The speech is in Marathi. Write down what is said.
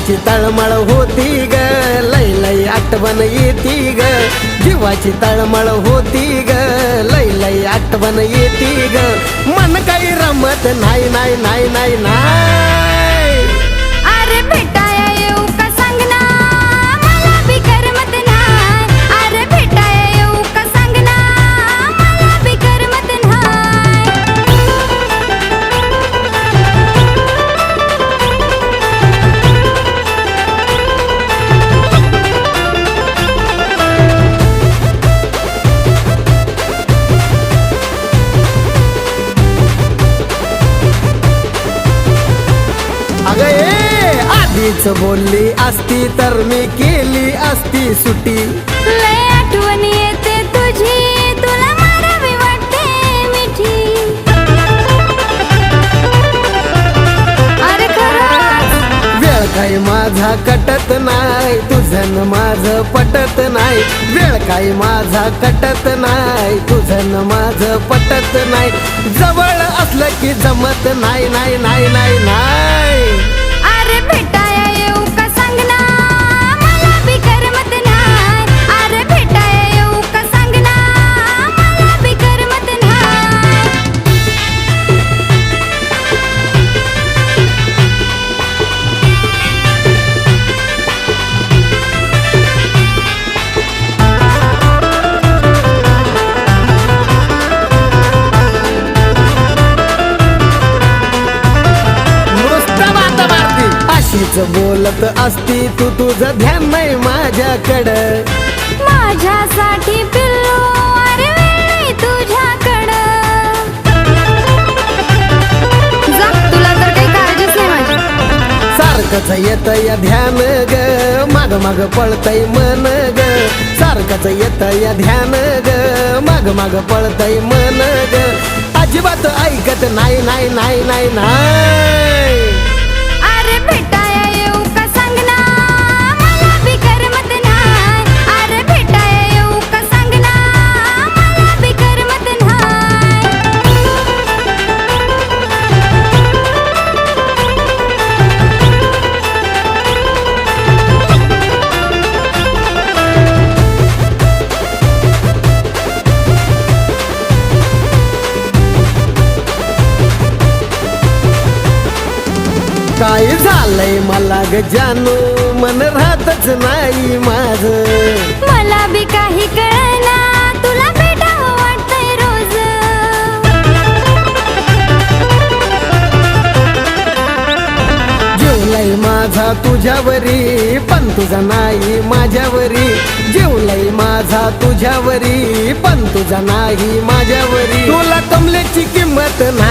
जीवाची तळमळ होती ग, लय लय आठवण येती ग. जीवाची तळमळ होती ग, लय लय आठवण येती ग. मन काही रमत नाही नाही नाही नाही नाही. अरे भेटाया येऊ का सांग ना, मला बी करमत नाही. अरे भेटाया येऊ का सांग ना, मला बी करमत नाही. अगं ए, आधीच बोलली असती तर मी केली असती सुटी. लय आठवण येते तुझी, तुला मारावी वाटते मिठी. अरे खरंच वेळ काही माझा कटत नाही, तुझं न माझं पटत नाही. वेळ काही माझा कटत नाही, तुझं न माझं पटत नाही. जवळ असलं की जमत नाही नाही नाही नाही नाही. अरे भेटाया येऊ का सांग ना, मला बी करमत नाही. अरे भेटाया येऊ का सांग ना, मला बी करमत नाही. नुसतं बाता मारती, अशीच बोलत असती तू, तुझं ध्यान नाही माझ्याकडं. माझ्यासाठी पिल्लू, अरे वेळ नाही तुझ्याकडं. जा, तुला तर काही काळजीच नाही माझी. सारखंच येतय ध्यान ग, माग माग पळतय मन ग. सारखंच येतय ध्यान ग, माग माग पळतय मन ग. अजिबात ऐकत नाही नाही नाही नाही नाही. अरे भेटाया येऊ का सांग ना, मला बी करमत नाही. अरे भेटाया येऊ का सांग ना, मला बी करमत नाही. काय झालंय मला ग जानू, मन राहतच नाही माझं. मला बी काही कळना, तुला भेटावं वाटतंय रोज. जेवलंय माझा तुझ्यावरी, पण तुझा नाही माझ्यावरी. जेवलंय माझा तुझ्यावरी, पण तुझा नाही माझ्यावरी. तुला कमलेची किंमत नाही